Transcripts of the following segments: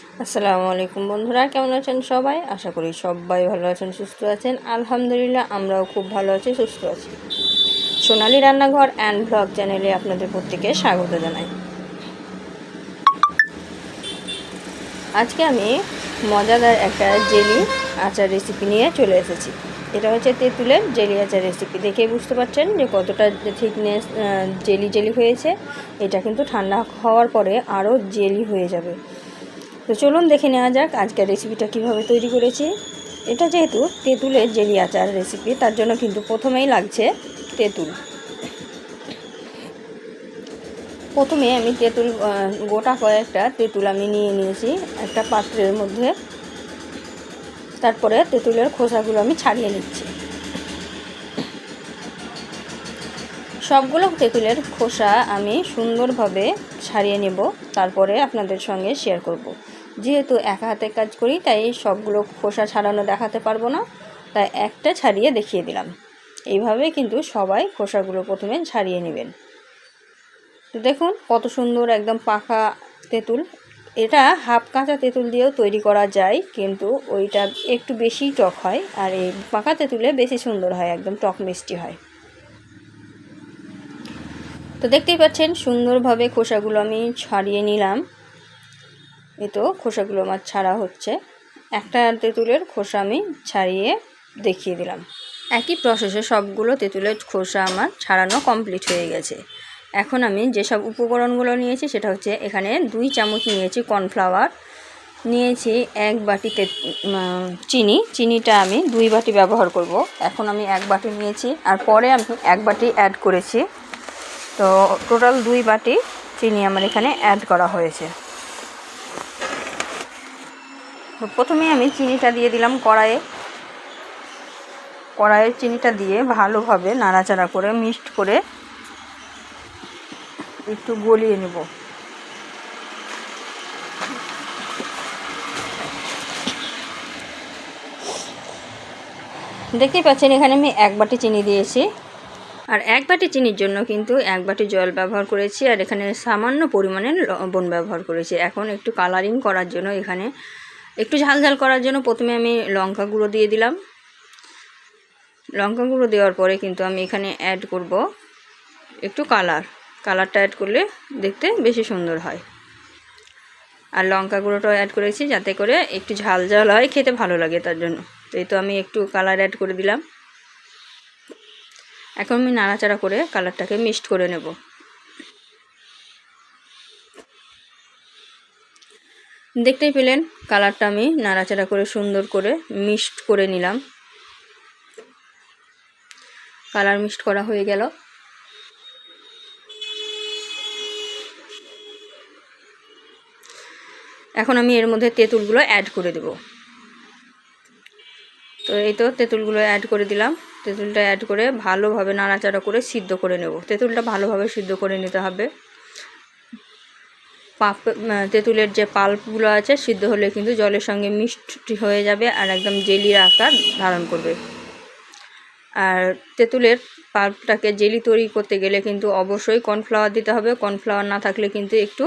আসসালামু আলাইকুম বন্ধুরা, কেমন আছেন সবাই? আশা করি সবাই ভালো আছেন, সুস্থ আছেন। আলহামদুলিল্লাহ, আমরাও খুব ভালো আছি, সুস্থ আছি। সোনালী রান্নাঘর অ্যান্ড ব্লগ চ্যানেলে আপনাদের প্রত্যেকে স্বাগত জানাই। আজকে আমি মজাদার একটা জেলি আচার রেসিপি নিয়ে চলে এসেছি। এটা হচ্ছে তেঁতুলের জেলি আচার রেসিপি। দেখেই বুঝতে পারছেন যে কতটা থিকনেস জেলি জেলি হয়েছে। এটা কিন্তু ঠান্ডা হওয়ার পরে আরও জেলি হয়ে যাবে। তো চলুন দেখে নেওয়া যাক আজকের রেসিপিটা কিভাবে তৈরি করেছি। এটা যেহেতু তেঁতুলের জেলি আচার রেসিপি, তার জন্য কিন্তু প্রথমেই লাগছে তেঁতুল। প্রথমে আমি তেঁতুল গোটা কয়েকটা তেঁতুল আমি নিয়ে নিয়েছি একটা পাত্রের মধ্যে। তারপরে তেঁতুলের খোসাগুলো আমি ছাড়িয়ে নিচ্ছি। সবগুলো তেঁতুলের খোসা আমি সুন্দরভাবে ছাড়িয়ে নেব, তারপরে আপনাদের সঙ্গে শেয়ার করব। যেহেতু একা হাতে কাজ করি, তাই সবগুলো খোসা ছাড়ানো দেখাতে পারবো না, তাই একটা ছাড়িয়ে দেখিয়ে দিলাম। এইভাবে কিন্তু সবাই খোসাগুলো প্রথমে ছাড়িয়ে নেবেন। তো দেখুন কত সুন্দর একদম পাকা তেঁতুল। এটা হাফ কাঁচা তেঁতুল দিয়েও তৈরি করা যায়, কিন্তু ওইটা একটু বেশি টক হয়, আর এই পাকা তেঁতুলে বেশি সুন্দর হয়, একদম টক মিষ্টি হয়। তো দেখতেই পাচ্ছেন সুন্দরভাবে খোসাগুলো আমি ছাড়িয়ে নিলাম। এই তো খোসাগুলো আমার ছাড়া হচ্ছে। একটা তেঁতুলের খোসা আমি ছাড়িয়ে দেখিয়ে দিলাম। একই প্রসেসে সবগুলো তেঁতুলের খোসা আমার ছাড়ানো কমপ্লিট হয়ে গেছে। এখন আমি যেসব উপকরণগুলো নিয়েছি সেটা হচ্ছে, এখানে 2 চামচ নিয়েছি কর্নফ্লাওয়ার, নিয়েছি 1 বাটি চিনিটা আমি 2 বাটি ব্যবহার করব। এখন আমি 1 বাটি নিয়েছি, আর পরে আমি 1 বাটি অ্যাড করেছি। তো টোটাল 2 বাটি চিনি আমার এখানে অ্যাড করা হয়েছে। তো প্রথমে আমি চিনিটা দিয়ে দিলাম কড়াইয়ে চিনিটা দিয়ে ভালোভাবে নাড়াচাড়া করে মিক্সড করে একটু গলিয়ে নেব। দেখতেই পাচ্ছেন এখানে আমি 1 বাটি চিনি দিয়েছি, আর 1 বাটি চিনির জন্য কিন্তু 1 বাটি জল ব্যবহার করেছি, আর এখানে সামান্য পরিমাণে লবণ ব্যবহার করেছি। এখন একটু কালারিং করার জন্য, এখানে একটু ঝাল ঝাল করার জন্য প্রথমে আমি লঙ্কা গুঁড়ো দিয়ে দিলাম। লঙ্কা গুঁড়ো দেওয়ার পরে কিন্তু আমি এখানে অ্যাড করব একটু কালারটা অ্যাড করলে দেখতে বেশি সুন্দর হয়। আর লঙ্কা গুঁড়োটাও অ্যাড করেছি যাতে করে একটু ঝাল ঝাল হয়, খেতে ভালো লাগে তার জন্য। তো এই তো আমি একটু কালার অ্যাড করে দিলাম। এখন আমি নাড়াচাড়া করে কালারটাকে মিক্সড করে নেব। দেখতেই পেলেন কালারটা আমি নাড়াচাড়া করে সুন্দর করে মিক্সড করে নিলাম। কালার মিক্সড করা হয়ে গেল। এখন আমি এর মধ্যে তেঁতুলগুলো অ্যাড করে দেব। তো এই তো তেঁতুলগুলো অ্যাড করে দিলাম। তেঁতুলটা অ্যাড করে ভালোভাবে নাড়াচাড়া করে সিদ্ধ করে নেব। তেঁতুলটা ভালোভাবে সিদ্ধ করে নিতে হবে। তেঁতুলের যে পাল্পগুলো আছে সিদ্ধ হলে কিন্তু জলের সঙ্গে মিক্সড হয়ে যাবে, আর একদম জেলির আকার ধারণ করবে। আর তেঁতুলের পাল্পটাকে জেলি তৈরি করতে গেলে কিন্তু অবশ্যই কর্নফ্লাওয়ার দিতে হবে। কর্নফ্লাওয়ার না থাকলে কিন্তু একটু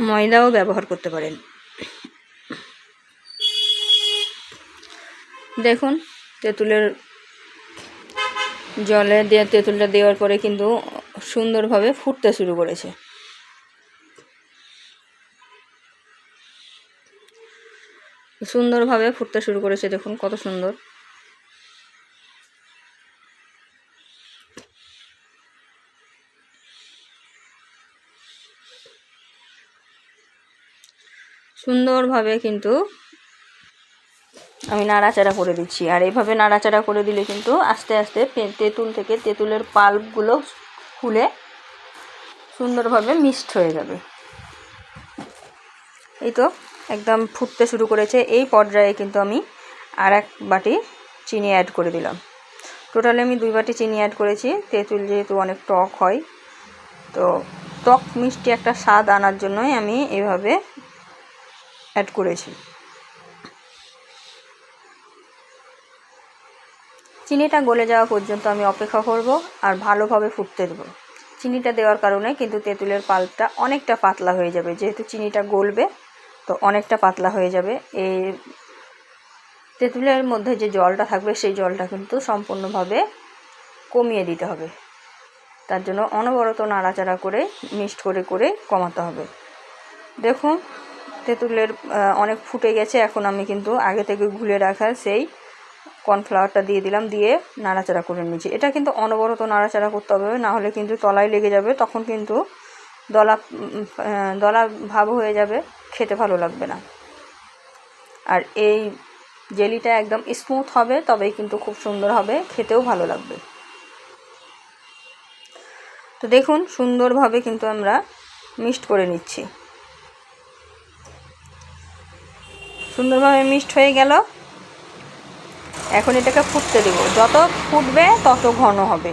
ময়দাও ব্যবহার করতে পারেন। দেখুন তেঁতুলের জলে দিয়ে তেঁতুলটা দেওয়ার পরে কিন্তু সুন্দরভাবে ফুটতে শুরু করেছে। সুন্দরভাবে ফুটতে শুরু করেছে, দেখুন কত সুন্দর। সুন্দরভাবে কিন্তু আমি নাড়াচাড়া করে দিচ্ছি, আর এইভাবে নাড়াচাড়া করে দিলে কিন্তু আস্তে আস্তে তেঁতুল থেকে তেঁতুলের পাল্পগুলো খুলে সুন্দরভাবে মিক্সড হয়ে যাবে। এই তো একদম ফুটতে শুরু করেছে। এই পর্যায়ে কিন্তু আমি আর 1 বাটি চিনি অ্যাড করে দিলাম। টোটালি আমি 2 বাটি চিনি অ্যাড করেছি। তেঁতুল যেহেতু অনেক টক হয়, তো টক মিষ্টি একটা স্বাদ আনার জন্যই আমি এভাবে অ্যাড করেছি। চিনিটা গলে যাওয়া পর্যন্ত আমি অপেক্ষা করব আর ভালোভাবে ফুটতে দেব। চিনিটা দেওয়ার কারণে কিন্তু তেঁতুলের পাল্পটা অনেকটা পাতলা হয়ে যাবে, যেহেতু চিনিটা গলবে তো অনেকটা পাতলা হয়ে যাবে। এই তেঁতুলের মধ্যে যে জলটা থাকবে সেই জলটা কিন্তু সম্পূর্ণভাবে কমিয়ে দিতে হবে। তার জন্য অনবরত নাড়াচাড়া করে মিক্সড করে করে কমাতে হবে। দেখুন তেঁতুলের অনেক ফুটে গেছে। এখন আমি কিন্তু আগে থেকে গুলে রাখা সেই কর্নফ্লাওয়ারটা দিয়ে দিলাম, দিয়ে নাড়াচাড়া করে নিচ্ছি। এটা কিন্তু অনবরত নাড়াচাড়া করতে হবে, না হলে কিন্তু তলায় লেগে যাবে, তখন কিন্তু দলা দলা ভাব হয়ে যাবে, খেতে ভালো লাগবে না। আর এই জেলিটা একদম স্মুথ হবে, তবেই কিন্তু খুব সুন্দর হবে, খেতেও ভালো লাগবে। তো দেখুন সুন্দরভাবে কিন্তু আমরা মিক্সড করে নিচ্ছি। সুন্দরভাবে মিক্সড হয়ে গেল। এখন এটাকে ফুটতে দেব, যত ফুটবে তত ঘন হবে।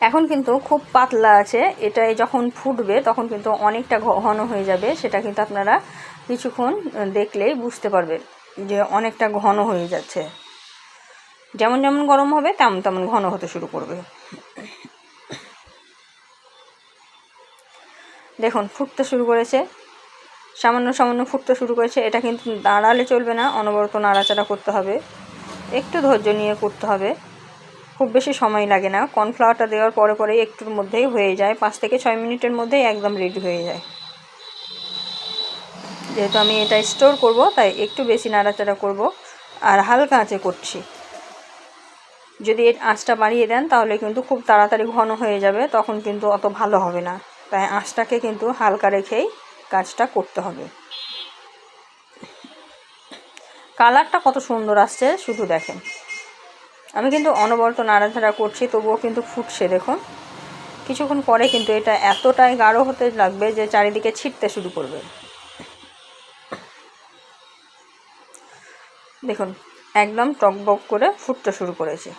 এখন কিন্তু খুব পাতলা আছে, এটাই যখন ফুটবে তখন কিন্তু অনেকটা ঘন হয়ে যাবে। সেটা কিন্তু আপনারা কিছুক্ষণ দেখলেই বুঝতে পারবেন যে অনেকটা ঘন হয়ে যাচ্ছে। যেমন যেমন গরম হবে তেমন তেমন ঘন হতে শুরু করবে। দেখুন ফুটতে শুরু করেছে, সামান্য সামান্য ফুটতে শুরু করেছে। এটা কিন্তু দাঁড়ালে চলবে না, অনবরত নাড়াচাড়া করতে হবে, একটু ধৈর্য নিয়ে করতে হবে। খুব বেশি সময় লাগে না, কর্নফ্লাওয়ারটা দেওয়ার পরে পরেই একটুর মধ্যেই হয়ে যায়, 5 থেকে 6 মিনিটের মধ্যেই একদম রেডি হয়ে যায়। যেহেতু আমি এটা স্টোর করব তাই একটু বেশি নাড়াচাড়া করব, আর হালকা আঁচে করছি। যদি এর আঁচটা বাড়িয়ে দেন তাহলে কিন্তু খুব তাড়াতাড়ি ঘন হয়ে যাবে, তখন কিন্তু অত ভালো হবে না। তাই আঁচটাকে কিন্তু হালকা রেখেই কাজটা করতে হবে। কালারটা কত সুন্দর আসছে শুধু দেখেন। আমি কিন্তু অনবরত নাড়াচাড়া করছি, তবুও কিন্তু ফুটছে। দেখুন কিছুক্ষণ পরে কিন্তু এটা এতটাই গাঢ় হতে লাগবে যে চারিদিকে ছিটতে শুরু করবে। দেখুন একদম টকবক করে ফুটতে শুরু করেছে,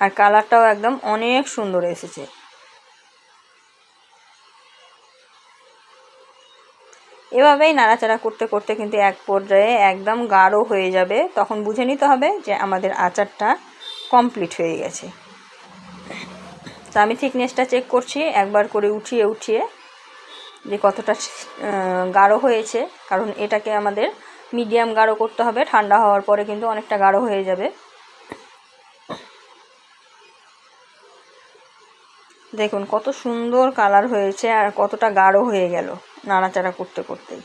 আর কালারটাও একদম অনেক সুন্দর এসেছে। এভাবেই নাড়াচাড়া করতে করতে কিন্তু এক পর্যায়ে একদম গাঢ় হয়ে যাবে, তখন বুঝে নিতে হবে যে আমাদের আচারটা কমপ্লিট হয়ে গেছে। তো আমি থিকনেসটা চেক করছি একবার করে উঠিয়ে উঠিয়ে যে কতটা গাঢ় হয়েছে, কারণ এটাকে আমাদের মিডিয়াম গাঢ় করতে হবে। ঠান্ডা হওয়ার পরে কিন্তু অনেকটা গাঢ় হয়ে যাবে। দেখুন কত সুন্দর কালার হয়েছে আর কতটা গাঢ় হয়ে গেল নাড়াচাড়া করতে করতেই।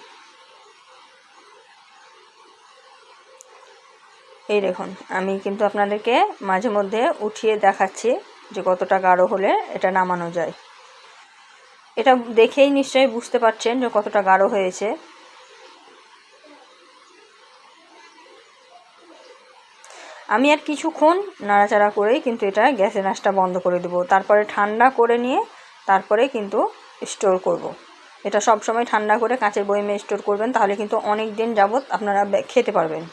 এই দেখুন আমি কিন্তু আপনাদেরকে মাঝে মধ্যে উঠিয়ে দেখাচ্ছি যে কতটা গাঢ় হলে এটা নামানো যায়। এটা দেখেই নিশ্চয়ই বুঝতে পারছেন যে কতটা গাঢ় হয়েছে। আমি আর কিছুক্ষণ নাড়াচাড়া করেই কিন্তু এটা গ্যাসের আঁচটা বন্ধ করে দেব, তারপরে ঠান্ডা করে নিয়ে তারপরে কিন্তু স্টোর করব। এটা সব সময় ঠান্ডা করে কাঁচের বয়মে স্টোর করবেন, তাহলে কিন্তু অনেক দিন যাবত আপনারা খেতে পারবেন।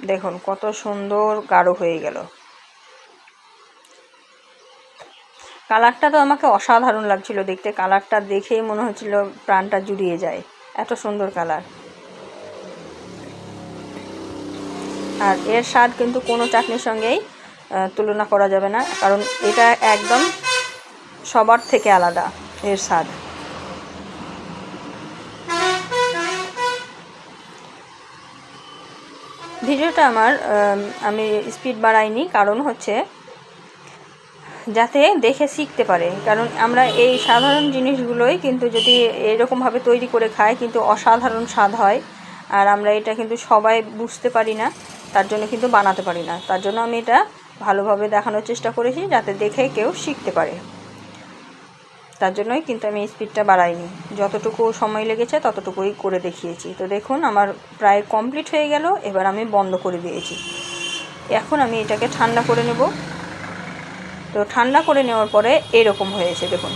দেখুন কত সুন্দর গাঢ় হয়ে গেল। কালারটা তো আমাকে অসাধারণ লাগছিল দেখতে, কালারটা দেখেই মনে হচ্ছিল প্রাণটা জুড়িয়ে যায়, এত সুন্দর কালার। আর এর স্বাদ কিন্তু কোনো চাটনির সঙ্গেই তুলনা করা যাবে না, কারণ এটা একদম সবার থেকে আলাদা এর স্বাদ। ভিডিওটা আমি স্পিড বাড়াইনি, কারণ হচ্ছে যাতে দেখে শিখতে পারে। কারণ আমরা এই সাধারণ জিনিসগুলোই কিন্তু যদি এরকমভাবে তৈরি করে খাই কিন্তু অসাধারণ স্বাদ হয়, আর আমরা এটা কিন্তু সবাই বুঝতে পারি না, তার জন্য কিন্তু বানাতে পারি না। তার জন্য আমি এটা ভালোভাবে দেখানোর চেষ্টা করেছি যাতে দেখে কেউ শিখতে পারে। তার জন্যই কিন্তু আমি স্পিডটা বাড়াইনি, যতটুকু সময় লেগেছে ততটুকুই করে দেখিয়েছি। তো দেখুন আমার প্রায় কমপ্লিট হয়ে গেল, এবার আমি বন্ধ করে দিয়েছি। এখন আমি এটাকে ঠান্ডা করে নেব। তো ঠান্ডা করে নেওয়ার পরে এরকম হয়েছে, দেখুন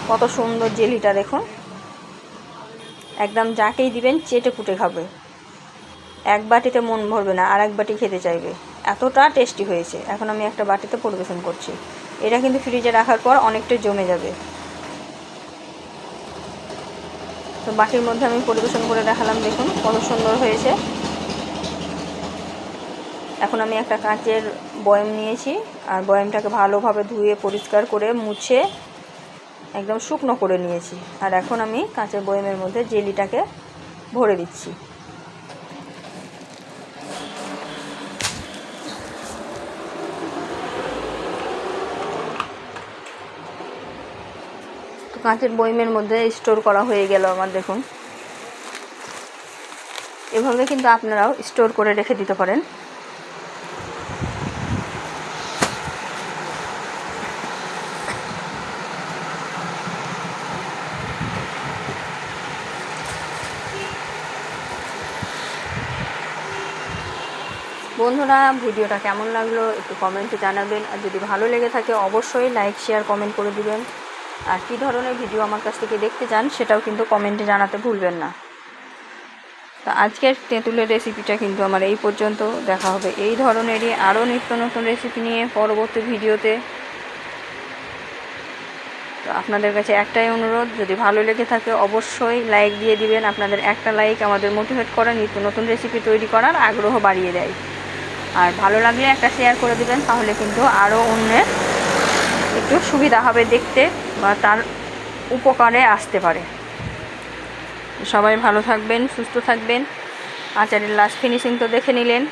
কত সুন্দর জেলিটা। দেখুন একদম যাকেই দিবেন চেটে পুটে খাবে, এক বাটিতে মন ভরবে না, আর এক বাটি খেতে চাইবে, এতটা টেস্টি হয়েছে। এখন আমি একটা বাটিতে পরিবেশন করছি। এটা কিন্তু ফ্রিজে রাখার পর অনেকটা জমে যাবে। তো বাটির মধ্যে আমি পরিবেশন করে দেখালাম, দেখুন কত সুন্দর হয়েছে। এখন আমি একটা কাঁচের বয়াম নিয়েছি, আর বয়ামটাকে ভালোভাবে ধুয়ে পরিষ্কার করে মুছে একদম শুকনো করে নিয়েছি। আর এখন আমি কাঁচের বয়ামের মধ্যে জেলিটাকে ভরে দিচ্ছি। তো কাঁচের বয়ামের মধ্যে স্টোর করা হয়ে গেল আমার, দেখুন। এভাবে কিন্তু আপনারাও স্টোর করে রেখে দিতে পারেন। বন্ধুরা, ভিডিওটা কেমন লাগলো একটু কমেন্টে জানাবেন, আর যদি ভালো লেগে থাকে অবশ্যই লাইক শেয়ার কমেন্ট করে দিবেন। আর কী ধরনের ভিডিও আমার কাছ থেকে দেখতে চান সেটাও কিন্তু কমেন্টে জানাতে ভুলবেন না। তো আজকের তেঁতুলের রেসিপিটা কিন্তু আমার এই পর্যন্ত। দেখা হবে এই ধরনেরই আরও নিত্য নতুন রেসিপি নিয়ে পরবর্তী ভিডিওতে। তো আপনাদের কাছে একটাই অনুরোধ, যদি ভালো লেগে থাকে অবশ্যই লাইক দিয়ে দিবেন। আপনাদের একটা লাইক আমাদের মোটিভেট করে নিত্য নতুন রেসিপি তৈরি করার আগ্রহ বাড়িয়ে দেয়। আর ভালো লাগলে একটা শেয়ার করে দিবেন, তাহলে কিন্তু আরও অন্যের একটু সুবিধা হবে দেখতে, বা তার উপকারে আসতে পারে। সবাই ভালো থাকবেন, সুস্থ থাকবেন। আচারের লাস্ট ফিনিশিং তো দেখে নিলেন।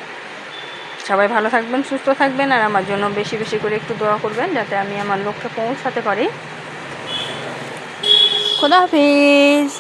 সবাই ভালো থাকবেন, সুস্থ থাকবেন, আর আমার জন্য বেশি বেশি করে একটু দোয়া করবেন যাতে আমি আমার লক্ষ্যে পৌঁছাতে পারি। খোদা হাফিজ।